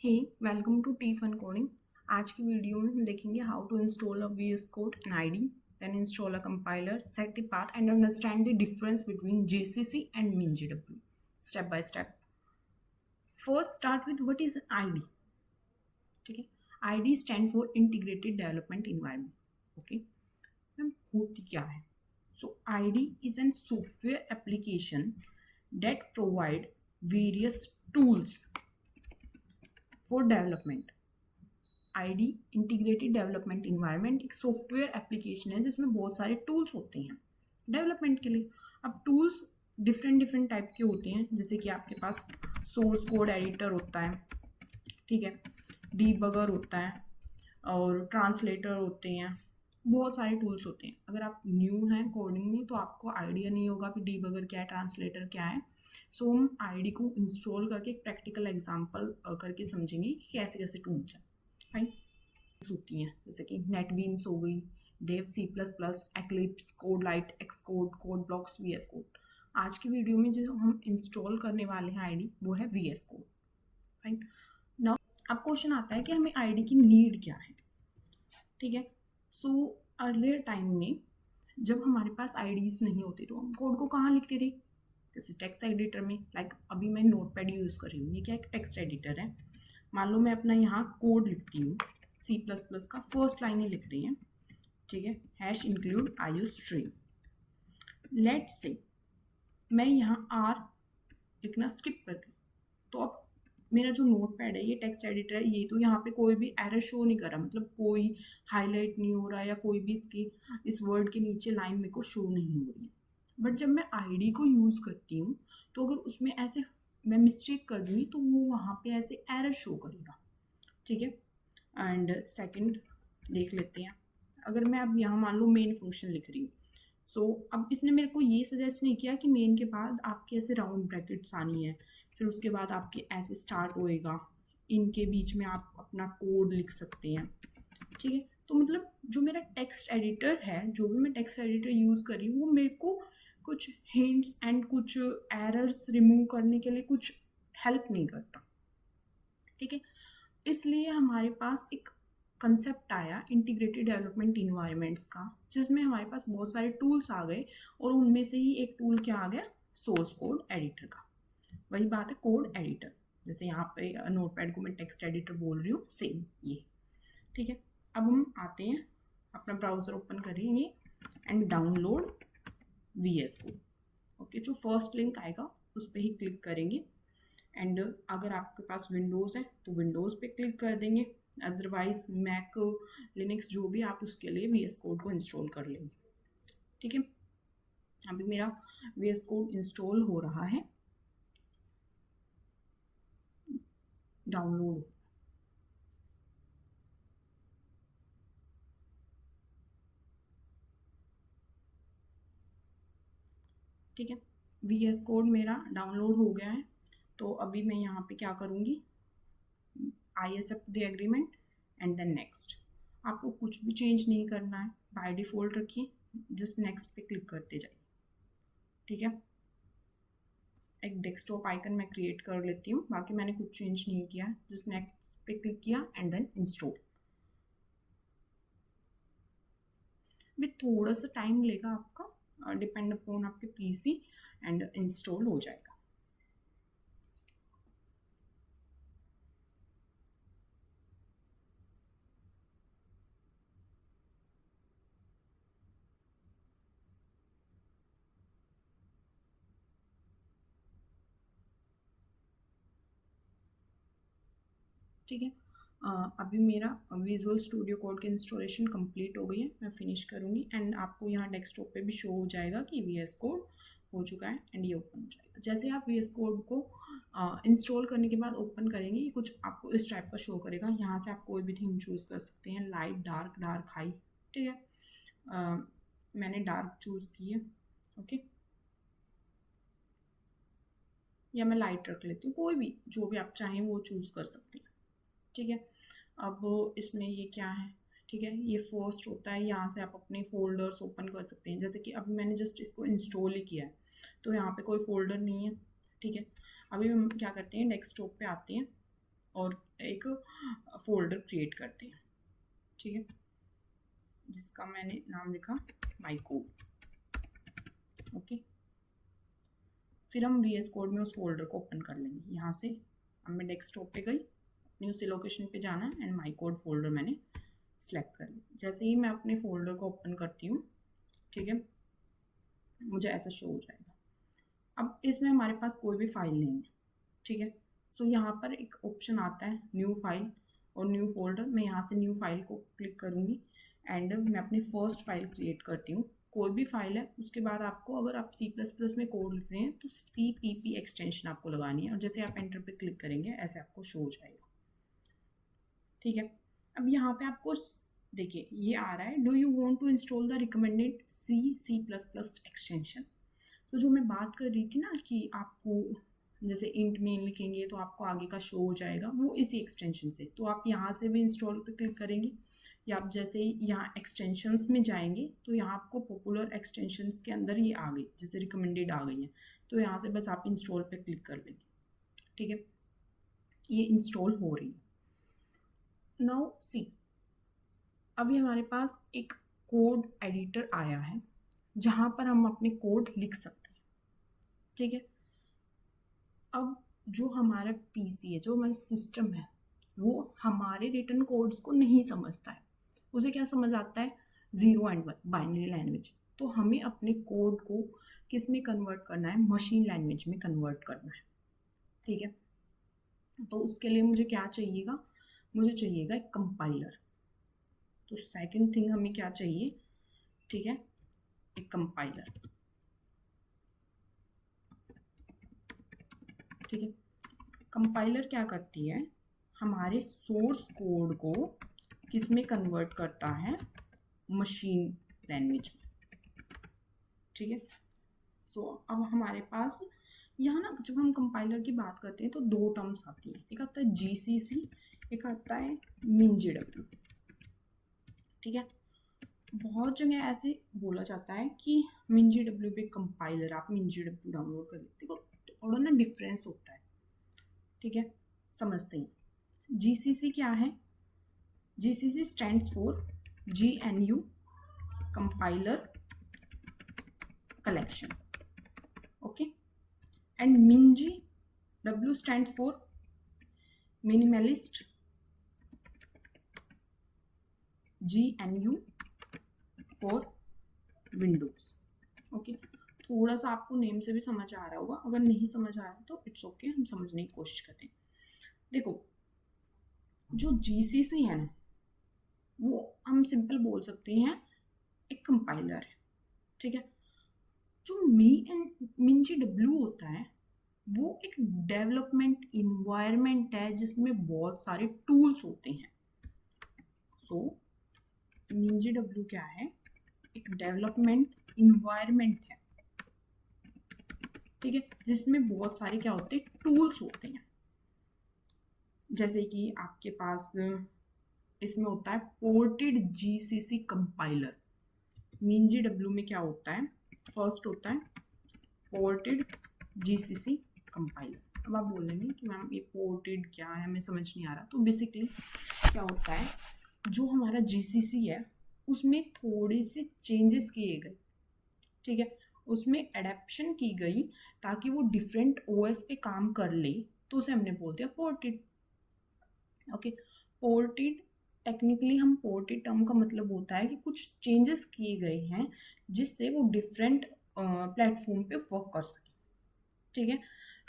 Hey welcome to T fun coding. आज की video में हम देखेंगे how to install a VS code and IDE, then install a compiler, set the path and understand the difference between GCC and MinGW step by step. First start with what is IDE. ठीक है, IDE stands for integrated development environment. Okay ma'am, होती क्या है? So IDE is an software application that provide various tools for development। ID integrated development environment एक software application है जिसमें बहुत सारे टूल्स होते हैं डेवलपमेंट के लिए। अब टूल्स डिफरेंट टाइप के होते हैं, जैसे कि आपके पास सोर्स कोड एडिटर होता है, ठीक है, डीबगर होता है और ट्रांसलेटर होते हैं, बहुत सारे टूल्स होते हैं। अगर आप न्यू हैं कोडिंग में तो आपको आइडिया नहीं होगा कि डीबगर क्या है, ट्रांसलेटर क्या है। सो हम आईडी को इंस्टॉल करके एक प्रैक्टिकल एग्जांपल करके समझेंगे कि कैसे कैसे टूल्स हैं। फाइन होती हैं जैसे कि नेटबीन्स हो गई, Dev C++, Eclipse, CodeLite, Xcode, code blocks, VS कोड। आज की वीडियो में जो हम इंस्टॉल करने वाले हैं आईडी वो है VS कोड। फाइन, नाउ अब क्वेश्चन आता है कि हमें आईडी की नीड क्या है। ठीक है, सो अर्लियर टाइम में जब हमारे पास आईडीज नहीं होती तो हम कोड को कहाँ लिखते थे? जैसे टेक्स्ट एडिटर में। लाइक अभी मैं नोटपैड यूज़ कर रही हूँ, ये क्या एक टेक्स्ट एडिटर है। मान लो मैं अपना यहाँ कोड लिखती हूँ, C++ का फर्स्ट लाइन ही लिख रही है, ठीक है, हैश इंक्लूड IOStream। लेट से मैं यहाँ R लिखना स्किप कर रही हूँ, तो अब मेरा जो नोटपैड है, ये टेक्स्ट एडिटर है, ये तो यहाँ पे कोई भी एरर शो नहीं कर रहा, मतलब कोई हाईलाइट नहीं हो रहा या कोई भी इस वर्ड के नीचे लाइन मेरे को शो नहीं हो रही है। बट जब मैं आईडी को यूज़ करती हूँ तो अगर उसमें ऐसे मैं मिस्टेक कर दूँगी तो वो वहाँ पे ऐसे एरर शो करेगा। ठीक है, एंड सेकंड देख लेते हैं। अगर मैं अब यहाँ मान लो मेन फंक्शन लिख रही हूँ, सो अब इसने मेरे को ये सजेस्ट नहीं किया कि मेन के बाद आपके ऐसे राउंड ब्रैकेट्स आनी है, फिर उसके बाद आपके ऐसे स्टार्ट होएगा, इनके बीच में आप अपना कोड लिख सकते हैं। ठीक है, तो मतलब जो मेरा टेक्स्ट एडिटर है, जो भी मैं टेक्स्ट एडिटर यूज़ कर रही हूँ, वो मेरे को कुछ हिंट्स एंड कुछ एरर्स रिमूव करने के लिए कुछ हेल्प नहीं करता। ठीक है, इसलिए हमारे पास एक कंसेप्ट आया इंटीग्रेटेड डेवलपमेंट इन्वायरमेंट्स का, जिसमें हमारे पास बहुत सारे टूल्स आ गए और उनमें से ही एक टूल क्या आ गया, सोर्स कोड एडिटर का। वही बात है कोड एडिटर, जैसे यहाँ पे नोटपैड को मैं टेक्स्ट एडिटर बोल रही हूँ, सेम ये। ठीक है, अब हम आते हैं, अपना ब्राउज़र ओपन करेंगे and download VS code. Okay, जो फर्स्ट लिंक आएगा उस पर ही क्लिक करेंगे एंड अगर आपके पास विंडोज़ है तो विंडोज़ पे क्लिक कर देंगे, अदरवाइज मैक, लिनक्स जो भी आप उसके लिए VS कोड को इंस्टॉल कर लेंगे। ठीक है, अभी मेरा VS कोड इंस्टॉल हो रहा है, डाउनलोड। ठीक है, VS कोड मेरा डाउनलोड हो गया है, तो अभी मैं यहाँ पे क्या करूँगी, I accept the agreement and then next. आपको कुछ भी चेंज नहीं करना है, बाय डिफ़ॉल्ट रखिए, जस्ट नेक्स्ट पे क्लिक करते जाइए। ठीक है, एक डेस्कटॉप आइकन मैं क्रिएट कर लेती हूँ, बाकी मैंने कुछ चेंज नहीं किया, जस्ट नेक्स्ट पे क्लिक किया एंड देन इंस्टॉल। भी थोड़ा सा टाइम लेगा आपका, डिपेंड अपॉन आपके PC, एंड इंस्टॉल हो जाएगा। ठीक है, अभी मेरा विजुअल स्टूडियो कोड की इंस्टॉलेशन कंप्लीट हो गई है, मैं फिनिश करूँगी एंड आपको यहाँ डेस्कटॉप पे भी शो हो जाएगा कि VS कोड हो चुका है एंड ये ओपन हो जाएगा। जैसे आप VS कोड को इंस्टॉल करने के बाद ओपन करेंगे, ये कुछ आपको इस टाइप का शो करेगा। यहाँ से आप कोई भी थीम चूज़ कर सकते हैं, लाइट, डार्क, डार्क, हाई। ठीक है, मैंने डार्क चूज़ की है। ओके, या मैं लाइट रख लेती हूँ, कोई भी जो भी आप चाहें वो चूज़ कर सकते हैं। ठीक है, अब इसमें ये क्या है, ठीक है, ये फर्स्ट होता है, यहाँ से आप अपने फोल्डर्स ओपन कर सकते हैं। जैसे कि अभी मैंने जस्ट इसको इंस्टॉल ही किया है तो यहाँ पे कोई फोल्डर नहीं है। ठीक है, अभी हम क्या करते हैं, डेस्कटॉप पे आते हैं और एक फोल्डर क्रिएट करते हैं, ठीक है, जिसका मैंने नाम लिखा माई कोड। ओके, फिर हम VS कोड में उस फोल्डर को ओपन कर लेंगे। यहाँ से अब मैं डेस्कटॉप पे गई, अपनी उसी लोकेशन पे जाना है एंड माई कोड फोल्डर मैंने सेलेक्ट कर लिया। जैसे ही मैं अपने फोल्डर को ओपन करती हूँ, ठीक है, मुझे ऐसा शो हो जाएगा। अब इसमें हमारे पास कोई भी फाइल नहीं है, ठीक है, सो यहाँ पर एक ऑप्शन आता है न्यू फाइल और न्यू फोल्डर। मैं यहाँ से न्यू फाइल को क्लिक करूँगी एंड मैं अपनी फर्स्ट फाइल क्रिएट करती हूँ। कोई भी फाइल है, उसके बाद आपको, अगर आप C++ में कोड लिख रहे हैं तो CPP एक्सटेंशन आपको लगानी है और जैसे आप एंटर पे क्लिक करेंगे ऐसे आपको शो हो जाएगा, ठीक है। अब यहाँ पे आपको देखिए ये आ रहा है, do you want to install the recommended C++ extension. तो जो मैं बात कर रही थी ना कि आपको जैसे इंट मेन लिखेंगे तो आपको आगे का शो हो जाएगा, वो इसी एक्सटेंशन से। तो आप यहाँ से भी इंस्टॉल पे क्लिक करेंगे या आप जैसे ही यहाँ एक्सटेंशंस में जाएंगे तो यहाँ आपको पॉपुलर एक्सटेंशंस के अंदर ये आ गई, जैसे रिकमेंडेड आ गई है, तो यहाँ से बस आप इंस्टॉल पे क्लिक कर लेंगे, ठीक है, ये इंस्टॉल हो रही है। नाउ सी, अभी हमारे पास एक कोड एडिटर आया है जहाँ पर हम अपने कोड लिख सकते हैं, ठीक है। अब जो हमारा PC है, जो हमारा सिस्टम है, वो हमारे रिटन कोड्स को नहीं समझता है। उसे क्या समझ आता है, 0 एंड 1 बाइनरी लैंग्वेज। तो हमें अपने कोड को किस में कन्वर्ट करना है, मशीन लैंग्वेज में कन्वर्ट करना है, ठीक है। तो उसके लिए मुझे क्या चाहिएगा, मुझे चाहिएगा एक कंपाइलर। तो सेकंड थिंग हमें क्या चाहिए, ठीक है, एक कंपाइलर, ठीक है। कंपाइलर क्या करती है, हमारे सोर्स कोड को किस में कन्वर्ट करता है, मशीन लैंग्वेज में, ठीक है। सो अब हमारे पास यहाँ ना, जब हम कंपाइलर की बात करते हैं तो दो टर्म्स आती हैं, एक आता है GCC, एक आता है MinGW, ठीक है। बहुत जगह ऐसे बोला जाता है कि MinGW पे कंपाइलर, आप MinGW डाउनलोड कर लेते हो, थोड़ा ना डिफरेंस होता है, ठीक है, समझते हैं। GCC क्या है, GCC stands for GNU compiler collection, okay, and MinGW stands for minimalist GNU for Windows, okay. थोड़ा सा आपको नेम से भी समझ आ रहा होगा, अगर नहीं समझ आ रहा तो इट्स ओके, हम समझने की कोशिश करते हैं। देखो, जो GCC है ना, वो हम सिंपल बोल सकते हैं एक कंपाइलर है, ठीक है। जो MinGW होता है वो एक डेवलपमेंट इन्वायरमेंट है जिसमें बहुत सारे टूल्स होते हैं। सो MinGW क्या है, एक डेवलपमेंट इन्वायरमेंट है, ठीक है, जिसमें बहुत सारे क्या होते हैं, टूल्स होते हैं। जैसे कि आपके पास इसमें होता है पोर्टेड GCC कंपाइलर। MinGW में क्या होता है, फर्स्ट होता है पोर्टेड GCC कंपाइलर। अब आप बोलेंगे कि मैम ये पोर्टेड क्या है, हमें समझ नहीं आ रहा। तो बेसिकली क्या होता है, जो हमारा GCC है उसमें थोड़ी सी चेंजेस किए गए, ठीक है, उसमें एडेप्शन की गई ताकि वो डिफरेंट OS पे काम कर ले, तो उसे हमने बोल दिया पोर्टेड, ओके। पोर्टेड, टेक्निकली हम पोर्टेड टर्म का मतलब होता है कि कुछ चेंजेस किए गए हैं जिससे वो डिफरेंट प्लेटफॉर्म पे वर्क कर सके, ठीक है।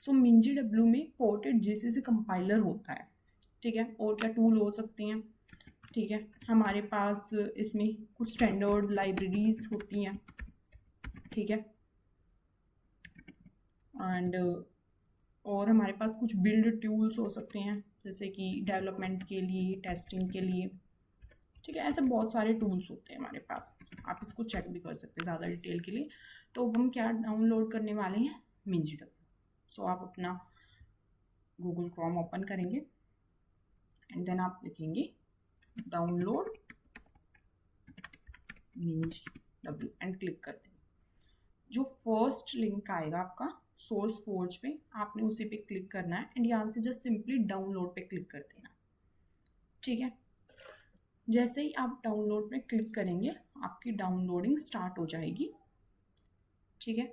सो MinGW में पोर्टेड GCC कंपाइलर होता है, ठीक है। और क्या टूल हो सकते हैं, ठीक है, हमारे पास इसमें कुछ स्टैंडर्ड लाइब्रेरीज होती हैं, ठीक है, एंड और हमारे पास कुछ बिल्ड टूल्स हो सकते हैं जैसे कि डेवलपमेंट के लिए, टेस्टिंग के लिए, ठीक है। ऐसे बहुत सारे टूल्स होते हैं हमारे पास, आप इसको चेक भी कर सकते हैं ज़्यादा डिटेल के लिए। तो हम क्या डाउनलोड करने वाले हैं, MinGW। सो आप अपना गूगल क्रोम ओपन करेंगे एंड देन आप लिखेंगे डाउनलोड MinGW एंड क्लिक कर देंगे। जो फर्स्ट लिंक आएगा आपका सोर्स फोर्ज पे आपने उसी पे क्लिक करना है एंड यहाँ से जस्ट सिंपली डाउनलोड पे क्लिक कर देना। ठीक है, जैसे ही आप डाउनलोड पे क्लिक करेंगे आपकी डाउनलोडिंग स्टार्ट हो जाएगी। ठीक है,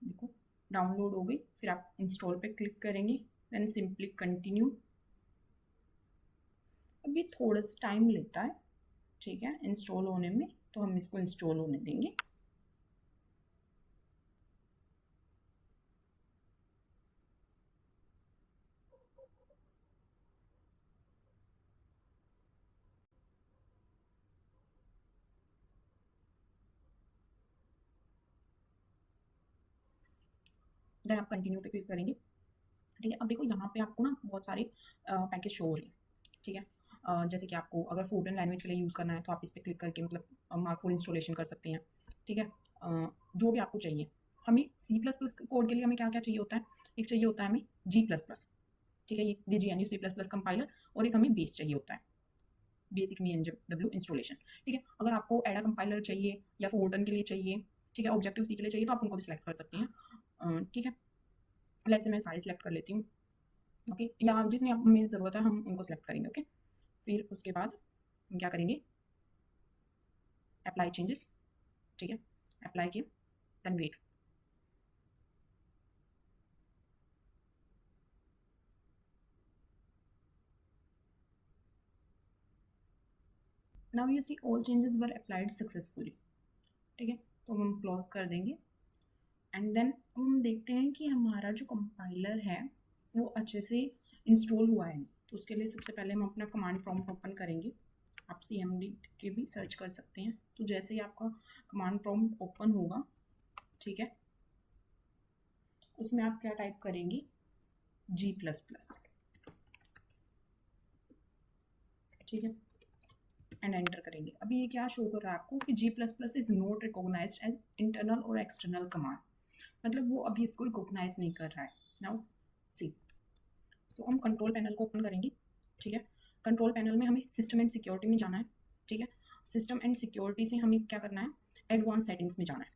देखो डाउनलोड हो गई। फिर आप इंस्टॉल पे क्लिक करेंगे, देन सिंपली कंटिन्यू। अभी थोड़ा सा टाइम लेता है, ठीक है, इंस्टॉल होने में, तो हम इसको इंस्टॉल होने देंगे। देन आप कंटिन्यू पे क्लिक करेंगे। ठीक है, अब देखो यहाँ पे आपको ना बहुत सारे पैकेज शो हो रहे हैं। ठीक है, जैसे कि आपको अगर फूड एंड लैंग्वेज के लिए यूज़ करना है तो आप इस पर क्लिक करके मतलब मार्क फॉर इंस्टॉलेशन कर सकते हैं। ठीक है, जो भी आपको चाहिए। हमें C++ कोड के लिए हमें क्या क्या चाहिए होता है, एक चाहिए होता है हमें G++। ठीक है, ये GNU C++ कंपाइलर, और एक हमें बेस चाहिए होता है, बेसिक MinJW इंस्टॉलेशन। ठीक है, अगर आपको एडा कंपाइलर चाहिए या फोर्टन के लिए चाहिए, ठीक है, ऑब्जेक्टिव सी के लिए चाहिए, तो आप उनको भी सिलेक्ट कर सकते हैं। ठीक है, लेट्स से मैं सारे सिलेक्ट कर लेती हूँ। ओके, या जितनी आप हमें ज़रूरत है हम उनको सेलेक्ट करेंगे। ओके, फिर उसके बाद हम क्या करेंगे, अप्लाई चेंजेस। ठीक है, अप्लाई किया, then wait. Now you see all changes were applied successfully. ठीक है, तो हम क्लोज कर देंगे एंड देन हम देखते हैं कि हमारा जो कंपाइलर है वो अच्छे से इंस्टॉल हुआ है नहीं। तो उसके लिए सबसे पहले हम अपना कमांड प्रॉम्प्ट ओपन करेंगे। आप CMD के भी सर्च कर सकते हैं। तो जैसे ही आपका कमांड प्रॉम्प्ट ओपन होगा, ठीक है, उसमें आप क्या टाइप करेंगे, G++। ठीक है, एंड एंटर करेंगे। अभी ये क्या शो कर रहा है आपको कि G++ is not recognised as internal और एक्सटर्नल कमांड, मतलब वो अभी इसको रिकॉग्नाइज नहीं कर रहा है। नाउ सी, सो हम कंट्रोल पैनल को ओपन करेंगे। ठीक है, कंट्रोल पैनल में हमें सिस्टम एंड सिक्योरिटी में जाना है। ठीक है, सिस्टम एंड सिक्योरिटी से हमें क्या करना है, एडवांस सेटिंग्स में जाना है।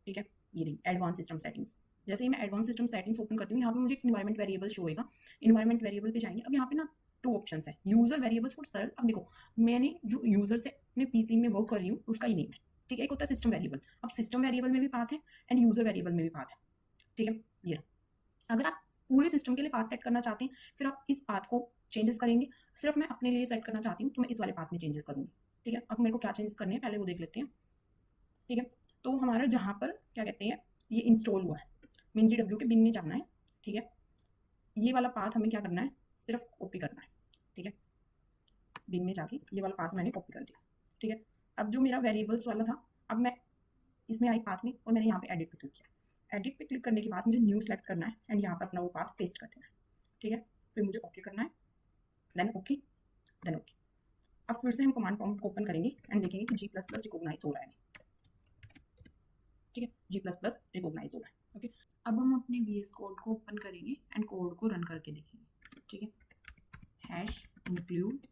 ठीक है, ये रही एडवांस सिस्टम सेटिंग्स। जैसे ही मैं एडवांस सिस्टम सेटिंग्स ओपन करती हूँ, यहाँ पे मुझे एक इन्वायरमेंट वेरिएबल शो होगा। इन्वायरमेंट वेरिएबल पे जाएंगे। अब यहाँ पे ना 2 ऑप्शन है, यूजर वेरिएबल्स फॉर सर्च। अब देखो मैंने जो यूजर से अपने PC में वर्क कर रही हूँ उसका ही नेम है। ठीक है, एक होता है सिस्टम वेरिएबल। अब सिस्टम वेरिएबल में भी पाथ है एंड यूजर वेरिएबल में भी पाथ है। ठीक है, ये अगर आप पूरे सिस्टम के लिए पाथ सेट करना चाहते हैं, फिर आप इस पाथ को चेंजेस करेंगे। सिर्फ मैं अपने लिए सेट करना चाहती हूँ तो मैं इस वाले पाथ में चेंजेस करूँगी। ठीक है, अब मेरे को क्या चेंजेस करने हैं पहले वो देख लेते हैं। ठीक है, तो हमारा जहाँ पर क्या कहते हैं ये इंस्टॉल हुआ है, MinGW के बिन में जाना है। ठीक है, ये वाला पाथ हमें क्या करना है, सिर्फ कॉपी करना है। ठीक है, बिन में जाके ये वाला पाथ मैंने कॉपी कर दिया। ठीक है, अब जो मेरा वेरिएबल्स वाला था, अब मैं इसमें आई पाथ में और मैंने यहाँ पे एडिट पे क्लिक किया। एडिट पे क्लिक करने के बाद मुझे न्यू सेलेक्ट करना है एंड यहाँ पर अपना वो पाथ पेस्ट कर देना है। ठीक है, फिर मुझे ओके करना है, देन ओके, देन ओके। अब फिर से हम कमांड प्रॉम्प्ट को ओपन करेंगे एंड देखेंगे कि G++ रिकॉग्नाइज हो रहा है। ठीक है, G++ रिकॉग्नाइज हो रहा है। ओके, अब हम अपने VS कोड को ओपन करेंगे एंड कोड को रन करके देखेंगे। ठीक है, हैश इंक्लूड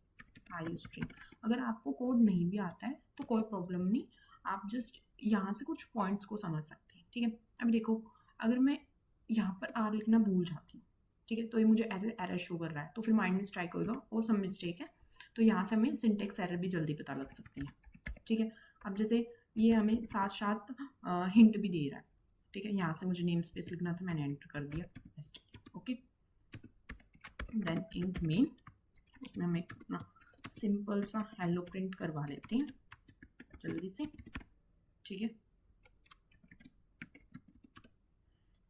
iostream। अगर आपको कोड नहीं भी आता है तो कोई प्रॉब्लम नहीं, आप जस्ट यहाँ से कुछ पॉइंट्स को समझ सकते हैं। ठीक है, अभी देखो अगर मैं यहाँ पर R लिखना भूल जाती हूँ, ठीक है, तो ये मुझे एज एरर शो कर रहा है, तो फिर माइंड में स्ट्राइक होगा और सब मिस्टेक है। तो यहाँ से हमें सिंटेक्स एरर भी जल्दी पता लग सकते हैं। ठीक है, अब जैसे ये हमें साथ साथ हिंट भी दे रहा है। ठीक है, यहाँ से मुझे नेम स्पेस लिखना था, मैंने एंटर कर दिया। ओके, देन इंट मेन, उसमें हमें अपना सिंपल सा हेलो प्रिंट करवा लेते हैं जल्दी से। ठीक है,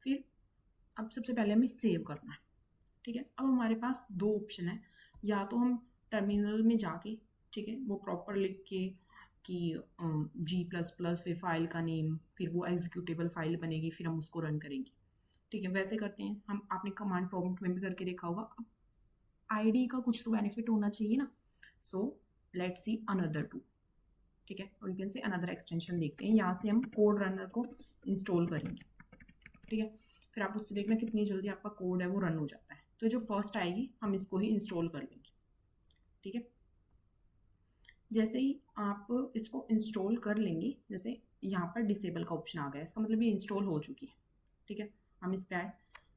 फिर अब सबसे पहले हमें सेव करना है। ठीक है, अब हमारे पास 2 ऑप्शन है, या तो हम टर्मिनल में जाके, ठीक है, वो प्रॉपर लिख के कि G++ फिर फाइल का नेम, फिर वो एग्जीक्यूटेबल फाइल बनेगी, फिर हम उसको रन करेंगे। ठीक है, वैसे करते हैं हम, आपने कमांड प्रॉम्प्ट में भी करके देखा होगा। अब ID का कुछ तो बेनिफिट होना चाहिए ना, सो लेट्स सी अनदर 2। ठीक है, और you can say another extension देखते हैं, यहाँ से हम कोड रनर को इंस्टॉल करेंगे। ठीक है, फिर आप उससे देखना कितनी जल्दी आपका कोड है वो रन हो जाता है। तो जो फर्स्ट आएगी हम इसको ही इंस्टॉल कर लेंगे। ठीक है, जैसे ही आप इसको इंस्टॉल कर लेंगे। जैसे यहाँ पर डिसेबल का ऑप्शन आ गया, इसका मतलब ये इंस्टॉल हो चुकी है। ठीक है, हम इस पर आए,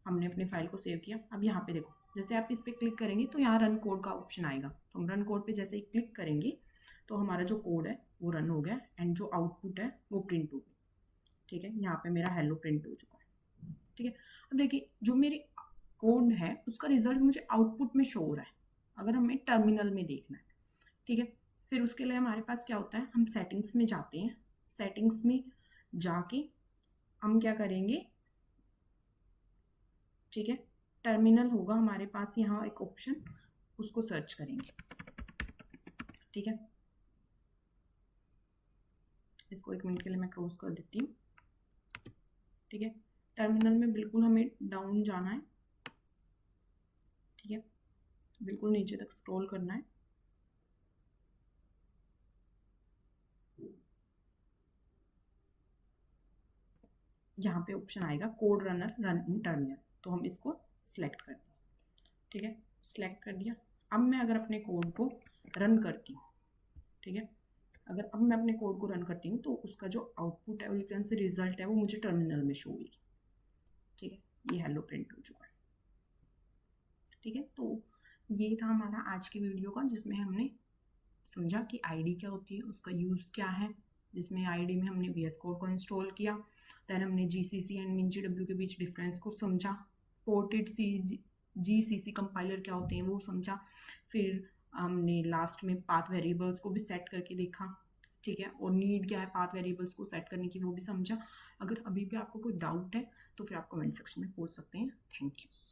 हमने अपनी फाइल को सेव किया। अब यहाँ पे देखो, जैसे आप इस पर क्लिक करेंगे तो यहाँ रन कोड का ऑप्शन आएगा। तो हम रन कोड पे जैसे ही क्लिक करेंगे तो हमारा जो कोड है वो रन हो गया एंड जो आउटपुट है वो प्रिंट हो गई। ठीक है, यहाँ पे मेरा हेलो प्रिंट हो चुका है। ठीक है, अब देखिए जो मेरी कोड है उसका रिजल्ट मुझे आउटपुट में शो हो रहा है, अगर हमें टर्मिनल में देखना है। ठीक है, फिर उसके लिए हमारे पास क्या होता है, हम सेटिंग्स में जाते हैं। सेटिंग्स में जाके हम क्या करेंगे, ठीक है, टर्मिनल होगा हमारे पास यहाँ एक ऑप्शन, उसको सर्च करेंगे। ठीक है, इसको 1 मिनट के लिए मैं क्लोज कर देती हूँ। ठीक है, टर्मिनल में बिल्कुल हमें डाउन जाना है। ठीक है, बिल्कुल नीचे तक स्क्रॉल करना है। यहाँ पे ऑप्शन आएगा code runner run in terminal, तो हम इसको सिलेक्ट कर दें। ठीक है, सिलेक्ट कर दिया। अब मैं अगर अपने कोड को रन करती हूँ, ठीक है, अगर अब मैं अपने कोड को रन करती हूँ तो उसका जो आउटपुट है और यू कैन से रिजल्ट है वो मुझे टर्मिनल में शो होगी। ठीक है, ये हेलो प्रिंट हो चुका है। ठीक है, तो ये था हमारा आज की वीडियो का, जिसमें हमने समझा कि आईडी क्या होती है, उसका यूज़ क्या है, जिसमें आईडी में हमने VS कोड को इंस्टॉल किया। देन हमने GCC एंड MinGW के बीच डिफरेंस को समझा। पोर्टेड GCC कंपाइलर क्या होते हैं वो समझा। फिर हमने लास्ट में पाथ वेरिएबल्स को भी सेट करके देखा। ठीक है, और नीड क्या है पाथ वेरिएबल्स को सेट करने की वो भी समझा। अगर अभी भी आपको कोई डाउट है तो फिर आप कमेंट सेक्शन में पूछ सकते हैं। Thank you.